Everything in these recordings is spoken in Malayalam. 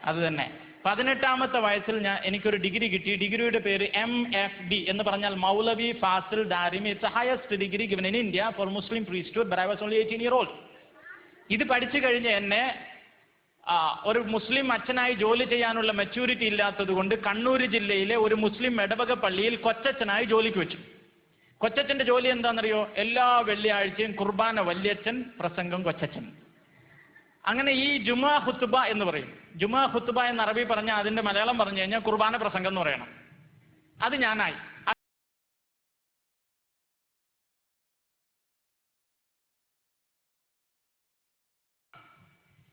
അത് തന്നെ. 18ാമത്തെ വയസ്സിൽ എനിക്കൊരു ഡിഗ്രി കിട്ടി. ഡിഗ്രിയുടെ പേര് MFD എന്ന് പറഞ്ഞാൽ Moulavi Fazil Darimi. It's highest degree given in India for Muslim priesthood, but I was only 18 years old. ഇത് പഠിച്ചു കഴിഞ്ഞ് എന്നെ ഒരു മുസ്ലിം അച്ഛനായി ജോലി ചെയ്യാനുള്ള മെച്യൂരിറ്റി ഇല്ലാത്തത് കൊണ്ട് കണ്ണൂർ ജില്ലയിലെ ഒരു മുസ്ലിം ഇടവക പള്ളിയിൽ കൊച്ചച്ഛനായി ജോലിക്ക് വെച്ചു. കൊച്ചച്ഛന്റെ ജോലി എന്താണെന്നറിയോ? എല്ലാ വെള്ളിയാഴ്ചയും കുർബാന വല്യച്ഛൻ, പ്രസംഗം കൊച്ചച്ഛൻ. അങ്ങനെ ഈ ജുമാ ഖുത്ബ എന്ന് പറയും. ജുമാ ഖുത്ബ എന്ന് അറബി പറഞ്ഞാൽ അതിന്റെ മലയാളം പറഞ്ഞു കഴിഞ്ഞാൽ കുർബാന പ്രസംഗം എന്ന് പറയണം. അത് ഞാനായി.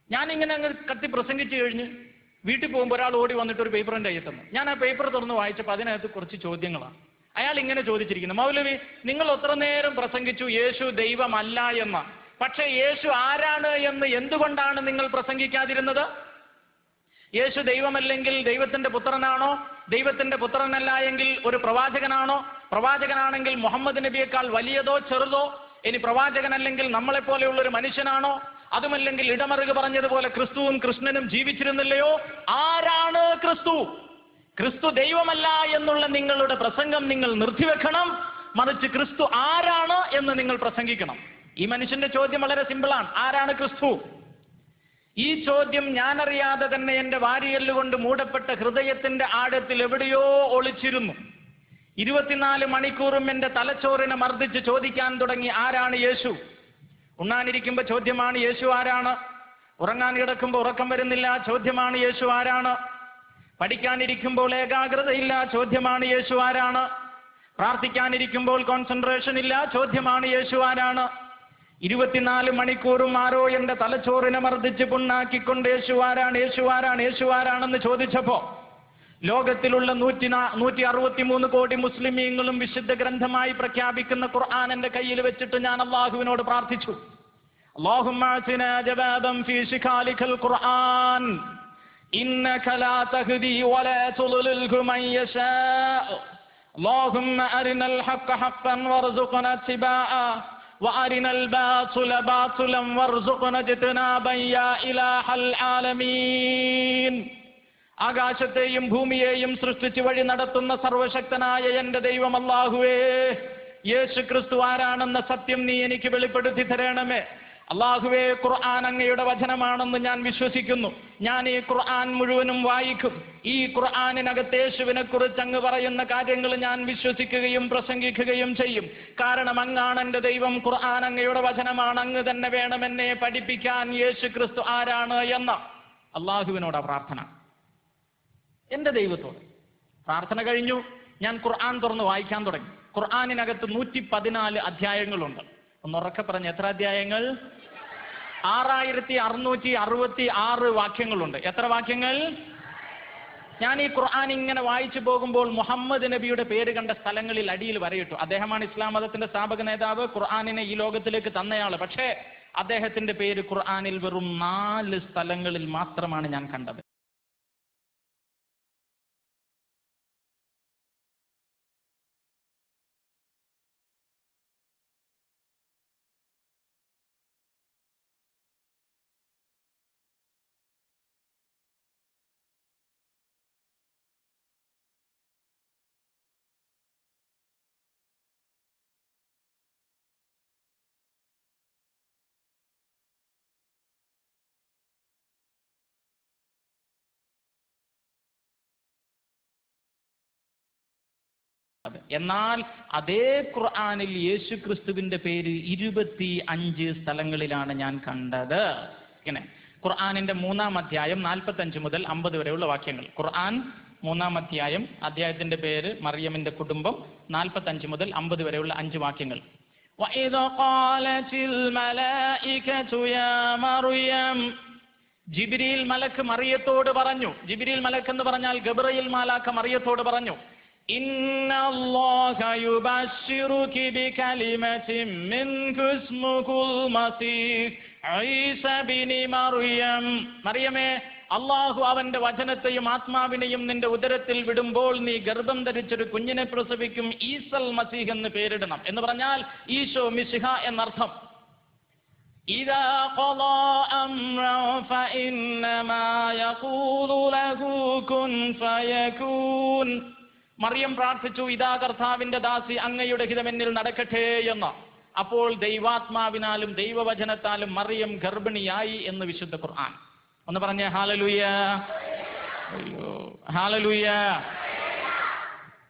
ഞാനിങ്ങനെ അങ്ങ് കത്തി പ്രസംഗിച്ചു കഴിഞ്ഞ് വീട്ടിൽ പോകുമ്പോൾ ഒരാൾ ഓടി വന്നിട്ട് ഒരു പേപ്പർ എൻ്റെ കയ്യിൽ തന്നു. ഞാൻ ആ പേപ്പർ തുറന്ന് വായിച്ചപ്പോൾ അതിനകത്ത് കുറച്ച് ചോദ്യങ്ങളാണ്. അയാൾ ഇങ്ങനെ ചോദിച്ചിരിക്കുന്നു: മൗലവി, നിങ്ങൾ എത്ര നേരം പ്രസംഗിച്ചു യേശു ദൈവമല്ല എന്ന്, പക്ഷെ യേശു ആരാണ് എന്ന് എന്തുകൊണ്ടാണ് നിങ്ങൾ പ്രസംഗിക്കാതിരുന്നത്? യേശു ദൈവമല്ലെങ്കിൽ ദൈവത്തിന്റെ പുത്രനാണോ? ദൈവത്തിന്റെ പുത്രനല്ല എങ്കിൽ ഒരു പ്രവാചകനാണോ? പ്രവാചകനാണെങ്കിൽ മുഹമ്മദ് നബിയേക്കാൾ വലിയതോ ചെറുതോ? ഇനി പ്രവാചകനല്ലെങ്കിൽ നമ്മളെപ്പോലെയുള്ള ഒരു മനുഷ്യനാണോ? അതുമല്ലെങ്കിൽ ഇടമറുക പറഞ്ഞതുപോലെ ക്രിസ്തുവും കൃഷ്ണനും ജീവിച്ചിരുന്നില്ലയോ? ആരാണ് ക്രിസ്തു? ക്രിസ്തു ദൈവമല്ല എന്നുള്ള നിങ്ങളുടെ പ്രസംഗം നിങ്ങൾ നിർത്തിവെക്കണം. മറിച്ച് ക്രിസ്തു ആരാണ് എന്ന് നിങ്ങൾ പ്രസംഗിക്കണം. ഈ മനുഷ്യന്റെ ചോദ്യം വളരെ സിമ്പിളാണ്: ആരാണ് ക്രിസ്തു? ഈ ചോദ്യം ഞാനറിയാതെ തന്നെ എന്റെ വാരിയെല്ലുകൊണ്ട് മൂടപ്പെട്ട ഹൃദയത്തിന്റെ ആഴത്തിൽ എവിടെയോ ഒളിച്ചിരുന്നു. 24 മണിക്കൂറും എന്റെ തലച്ചോറിനെ മർദ്ദിച്ച് ചോദിക്കാൻ തുടങ്ങി: ആരാണ് യേശു? ഉണ്ണാനിരിക്കുമ്പോൾ ചോദ്യമാണ്: യേശു ആരാണ്? ഉറങ്ങാൻ കിടക്കുമ്പോൾ ഉറക്കം വരുന്നില്ല, ചോദ്യമാണ്: യേശു ആരാണ്? പഠിക്കാനിരിക്കുമ്പോൾ ഏകാഗ്രതയില്ല, ചോദ്യമാണ്: യേശു ആരാണ്? പ്രാർത്ഥിക്കാനിരിക്കുമ്പോൾ കോൺസെൻട്രേഷൻ ഇല്ല, ചോദ്യമാണ്: യേശു ആരാണ്? 24 മണിക്കൂറും ആരോ എന്റെ തലച്ചോറിനെ മർദ്ദിച്ച് പുണ്ണാക്കിക്കൊണ്ട് യേശു ആരാണ്, യേശു ആരാണ്, യേശു ആരാണെന്ന് ചോദിച്ചപ്പോ ലോകത്തിലുള്ള 163 കോടി മുസ്ലിമീങ്ങളും വിശുദ്ധ ഗ്രന്ഥമായി പ്രഖ്യാപിക്കുന്ന ഖുർആൻ എന്റെ കയ്യിൽ വെച്ചിട്ട് ഞാൻ അള്ളാഹുവിനോട് പ്രാർത്ഥിച്ചു: അല്ലാഹുമ്മ അഅ്തിനാ ജവാബൻ ഫീ ശിഖാലിക്കൽ ഖുർആൻ ഇന്നക ലാ തഹ്ദി വലാ തുളിൽഹു മൻ യശാ അല്ലാഹുമ്മ അരിനൽ ഹഖ്ഖ ഹഖ്ഖൻ വർസുഖ്നാ ഇത്തിബാഅ വഅരിനൽ ബാതില ബാതിലൻ വർസുഖ്നാ ഇജ്തിനാബൻ യാ ഇലാഹൽ ആലമീൻ. ആകാശത്തെയും ഭൂമിയെയും സൃഷ്ടിച്ച് വഴി നടത്തുന്ന സർവശക്തനായ എന്റെ ദൈവം അല്ലാഹുവേ, യേശു ക്രിസ്തു ആരാണെന്ന സത്യം നീ എനിക്ക് വെളിപ്പെടുത്തി തരണമേ. അല്ലാഹുവേ, ഖുർആൻ അങ്ങയുടെ വചനമാണെന്ന് ഞാൻ വിശ്വസിക്കുന്നു. ഞാൻ ഈ ഖുർആൻ മുഴുവനും വായിക്കും. ഈ ഖുർആനിനകത്ത് യേശുവിനെ കുറിച്ച് അങ്ങ് പറയുന്ന കാര്യങ്ങൾ ഞാൻ വിശ്വസിക്കുകയും പ്രസംഗിക്കുകയും ചെയ്യും. കാരണം അങ്ങാണ് എന്റെ ദൈവം, ഖുർആൻ അങ്ങയുടെ വചനമാണ്. അങ്ങ് തന്നെ വേണം എന്നെ പഠിപ്പിക്കാൻ യേശു ക്രിസ്തു ആരാണ് എന്ന അല്ലാഹുവിനോടാ പ്രാർത്ഥന, എന്റെ ദൈവത്തോട്. പ്രാർത്ഥന കഴിഞ്ഞു, ഞാൻ ഖുർആൻ തുറന്ന് വായിക്കാൻ തുടങ്ങി. ഖുർആനിനകത്ത് 114 അധ്യായങ്ങളുണ്ട്. ഒന്നുറക്കെ പറഞ്ഞ്, എത്ര അധ്യായങ്ങൾ? 6666 വാക്യങ്ങളുണ്ട്. എത്ര വാക്യങ്ങൾ? ഞാൻ ഈ ഖുർആൻ ഇങ്ങനെ വായിച്ചു പോകുമ്പോൾ മുഹമ്മദ് നബിയുടെ പേര് കണ്ട സ്ഥലങ്ങളിൽ അടിയിൽ വരയിട്ടു. അദ്ദേഹമാണ് ഇസ്ലാം മതത്തിന്റെ സ്ഥാപക നേതാവ്, ഖുർആനിനെ ഈ ലോകത്തിലേക്ക് തന്നയാള്. പക്ഷേ അദ്ദേഹത്തിന്റെ പേര് ഖുർആനിൽ വെറും 4 സ്ഥലങ്ങളിൽ മാത്രമാണ് ഞാൻ കണ്ടത്. എന്നാൽ അതേ ഖുർആനിൽ യേശു ക്രിസ്തുവിന്റെ പേര് 25 സ്ഥലങ്ങളിലാണ് ഞാൻ കണ്ടത്. ഇങ്ങനെ ഖുർആനിന്റെ 3-ാം അധ്യായം 45 മുതൽ 50 വരെയുള്ള വാക്യങ്ങൾ. ഖുർആൻ 3-ാം അധ്യായം, അധ്യായത്തിന്റെ പേര് മറിയമിന്റെ കുടുംബം, 45 മുതൽ 50 വരെയുള്ള 5 വാക്യങ്ങൾ. وَإِذْ قَالَتِ الْمَلَائِكَةُ يَا مَرْيَمْ, ജിബ്രീൽ മലക്ക് മറിയത്തോട് പറഞ്ഞു. ജിബ്രീൽ മലക്ക് എന്ന് പറഞ്ഞാൽ ഗബ്രയേൽ മാലാഖ മറിയത്തോട് പറഞ്ഞു: ഇന്നല്ലാഹ യുബശ്ശിറുകി ബികലിമത്തിൻ മിൻഹു ഇസ്മുഹുൽ മസീഹ് ഈസ ഇബ്നു മറിയം. മറിയമേ, അള്ളാഹു അവന്റെ വചനത്തെയും ആത്മാവിനെയും നിന്റെ ഉദരത്തിൽ വിടുമ്പോൾ നീ ഗർഭം ധരിച്ചൊരു കുഞ്ഞിനെ പ്രസവിക്കും. ഈസൽ മസീഹ് എന്ന് പേരിടണം. എന്ന് പറഞ്ഞാൽ ഈശോ മിശിഹ എന്നർത്ഥം. ഇദാ ഖളാ അംറൻ ഫഇന്നമാ യഖൂലു ലഹു കുൻ ഫയകൂൻ. മറിയം പ്രാർത്ഥിച്ചു, ഇതാ കർത്താവിന്റെ ദാസി, അങ്ങയുടെ ഹിതം എന്നിൽ നടക്കട്ടെ എന്ന്. അപ്പോൾ ദൈവാത്മാവിനാലും ദൈവവചനത്താലും മറിയം ഗർഭിണിയായി എന്ന് വിശുദ്ധ ഖുർആൻ. ഒന്ന് പറഞ്ഞേ ഹല്ലേലൂയ. അയ്യോ ഹല്ലേലൂയ.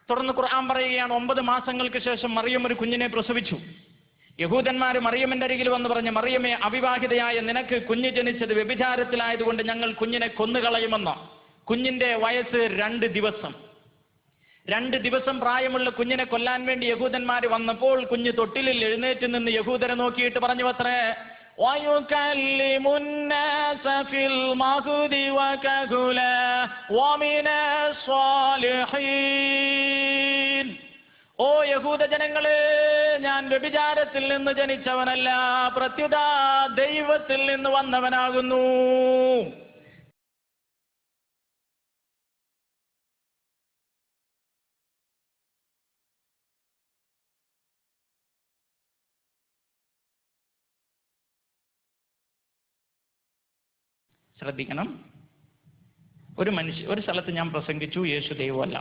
തുടർന്ന് ഖുർആൻ പറയുകയാണ്, 9 മാസങ്ങൾക്ക് ശേഷം മറിയം ഒരു കുഞ്ഞിനെ പ്രസവിച്ചു. യഹൂദന്മാർ മറിയമിന്റെ അരികിൽ വന്ന് പറഞ്ഞു, മറിയമേ, അവിവാഹിതയായ നിനക്ക് കുഞ്ഞ് ജനിച്ചത് വ്യഭിചാരത്തിലായതുകൊണ്ട് ഞങ്ങൾ കുഞ്ഞിനെ കൊന്നുകളയുമെന്ന്. കുഞ്ഞിന്റെ വയസ്സ് 2 ദിവസം. 2 ദിവസം പ്രായമുള്ള കുഞ്ഞിനെ കൊല്ലാൻ വേണ്ടി യഹൂദന്മാർ വന്നപ്പോൾ കുഞ്ഞ് തൊട്ടിലിൽ എഴുന്നേറ്റ് നിന്ന് യഹൂദരെ നോക്കിയിട്ട് പറഞ്ഞു അത്രേ, ഓ യഹൂദ ജനങ്ങളെ, ഞാൻ വ്യഭിചാരത്തിൽ നിന്ന് ജനിച്ചവനല്ല, പ്രത്യുത ദൈവത്തിൽ നിന്ന് വന്നവനാകുന്നു. ശ്രദ്ധിക്കണം. ഒരു സ്ഥലത്ത് ഞാൻ പ്രസംഗിച്ചു, യേശു ദൈവമല്ല.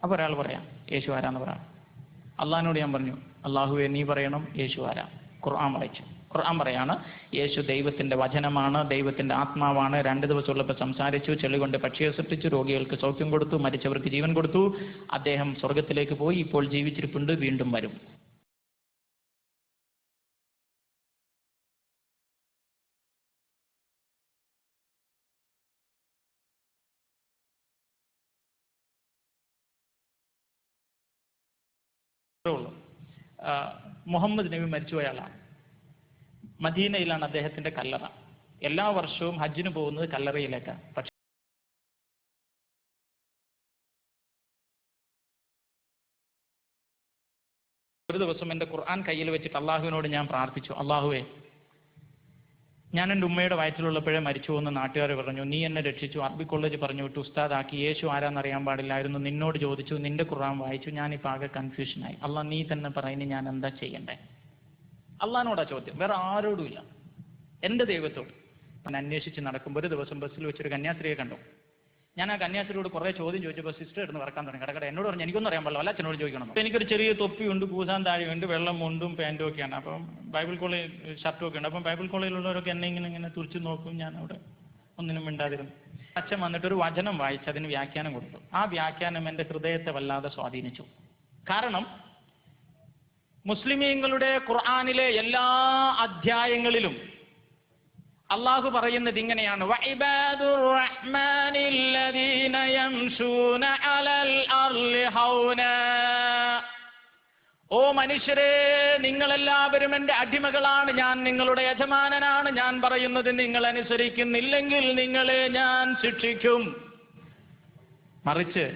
അപ്പോൾ ഒരാൾ പറയാം, യേശു ആരാന്ന് പറയാം. അള്ളാഹിനോട് ഞാൻ പറഞ്ഞു, അള്ളാഹുവെ നീ പറയണം യേശു ആരാ. ഖുർആൻ വായിച്ചു. ഖുർആൻ പറയാണ്, യേശു ദൈവത്തിന്റെ വചനമാണ്, ദൈവത്തിന്റെ ആത്മാവാണ്. 2 ദിവസമുള്ളപ്പോൾ സംസാരിച്ചു, ചെളി കൊണ്ട് പക്ഷിയെ സൃഷ്ടിച്ചു, രോഗികൾക്ക് സൗഖ്യം കൊടുത്തു, മരിച്ചവർക്ക് ജീവൻ കൊടുത്തു. അദ്ദേഹം സ്വർഗത്തിലേക്ക് പോയി, ഇപ്പോൾ ജീവിച്ചിരിപ്പുണ്ട്, വീണ്ടും വരും. മുഹമ്മദ് നബി മരിച്ചുപോയ ആളാണ്. മദീനയിലാണ് അദ്ദേഹത്തിന്റെ കല്ലറ. എല്ലാ വർഷവും ഹജ്ജിന് പോകുന്നത് കല്ലറയിലേക്കാണ്. പക്ഷെ ഒരു ദിവസം എൻ്റെ ഖുർആൻ കയ്യിൽ വെച്ചിട്ട് അള്ളാഹുവിനോട് ഞാൻ പ്രാർത്ഥിച്ചു, അള്ളാഹുവേ, ഞാൻ എൻ്റെ ഉമ്മയുടെ വയറ്റിലുള്ളപ്പോഴേ മരിച്ചു എന്ന് നാട്ടുകാർ പറഞ്ഞു, നീ എന്നെ രക്ഷിച്ചു, അറബി കോളേജ് പറഞ്ഞു വിട്ടു, ഉസ്താദാക്കി, യേശു ആരാന്നറിയാൻ പാടില്ലായിരുന്നു, നിന്നോട് ചോദിച്ചു, നിന്റെ ഖുർആൻ വായിച്ചു, ഞാനിപ്പോൾ ആകെ കൺഫ്യൂഷനായി. അള്ളാഹ് നീ തന്നെ പറയുന്നത് ഞാൻ എന്താ ചെയ്യണ്ടേ? അള്ളാഹിനോടാ ചോദ്യം, വേറെ ആരോടുമില്ല, എൻ്റെ ദൈവത്തോട്. ഞാൻ അന്വേഷിച്ച് നടക്കുമ്പോൾ ഒരു ദിവസം ബസ്സിൽ വെച്ചൊരു കന്യാസ്ത്രീയെ കണ്ടു. ഞാൻ ആ കന്യാസ്ത്രീയോട് കുറേ ചോദ്യം ചോദിച്ചപ്പോൾ സിസ്റ്റർ എടുന്ന് വറക്കാൻ തുടങ്ങി. കടക്കട എന്നോട് പറഞ്ഞു, എനിക്കൊന്നും അറിയാൻ പാടില്ല, അച്ഛനോട് ചോദിക്കണം. അപ്പോൾ എനിക്കൊരു ചെറിയ തൊപ്പിയുണ്ട്, കൂസാൻ താഴെയുണ്ട്, വെള്ളം മുണ്ടും പാൻറ്റും ഒക്കെയാണ്. അപ്പം ബൈബിൾ കോളേജ് ഷർട്ടും ഒക്കെ ഉണ്ട്. അപ്പം ബൈബിൾ കോളേജിലുള്ളവരൊക്കെ എന്നെ ഇങ്ങനെ തുറിച്ച് നോക്കും. ഞാൻ അവിടെ ഒന്നിനും മിണ്ടാതിരുന്നു. അച്ഛൻ വന്നിട്ടൊരു വചനം വായിച്ച് അതിന് വ്യാഖ്യാനം കൊടുത്തു. ആ വ്യാഖ്യാനം എൻ്റെ ഹൃദയത്തെ വല്ലാതെ സ്വാധീനിച്ചു. കാരണം മുസ്ലിമീങ്ങളുടെ ഖുർആനിലെ എല്ലാ അധ്യായങ്ങളിലും അള്ളാഹു പറയുന്നത് ഇങ്ങനെയാണ്, വഇബാദുർ റഹ്മാനില്ലദീന യംശൂന അലൽ അർളി ഹൗനാ. ഓ മനുഷ്യരെ, നിങ്ങളെല്ലാവരും എൻ്റെ അടിമകളാണ്, ഞാൻ നിങ്ങളുടെ യജമാനനാണ്. ഞാൻ പറയുന്നത് നിങ്ങൾ അനുസരിക്കുന്നില്ലെങ്കിൽ നിങ്ങളെ ഞാൻ ശിക്ഷിക്കും. മറിച്ച്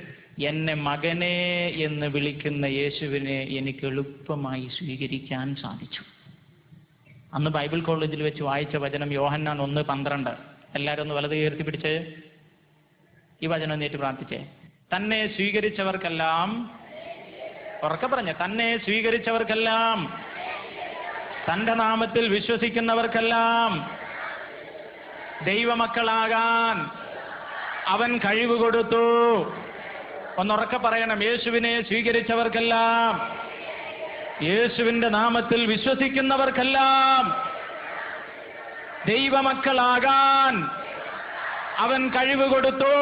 എന്നെ മകനെ എന്ന് വിളിക്കുന്ന യേശുവിനെ എനിക്ക് എളുപ്പമായി സ്വീകരിക്കാൻ സാധിച്ചു. അന്ന് ബൈബിൾ കോളേജിൽ വെച്ച് വായിച്ച വചനം യോഹന്നാൻ 1:12. എല്ലാവരും ഒന്ന് വലത് ഉയർത്തി പിടിച്ച് ഈ വചനം നേരിട്ട് പ്രാർത്ഥിച്ചേ. തന്നെ സ്വീകരിച്ചവർക്കെല്ലാം, ഉറക്കെ പറഞ്ഞ, തന്നെ സ്വീകരിച്ചവർക്കെല്ലാം, തന്റെ നാമത്തിൽ വിശ്വസിക്കുന്നവർക്കെല്ലാം ദൈവമക്കളാകാൻ അവൻ കഴിവ് കൊടുത്തു. ഒന്നുറക്കെ പറയണം, യേശുവിനെ സ്വീകരിച്ചവർക്കെല്ലാം, യേശുവിന്റെ നാമത്തിൽ വിശ്വസിക്കുന്നവർക്കെല്ലാം ദൈവമക്കളാകാൻ അവൻ കഴിവ് കൊടുത്തു.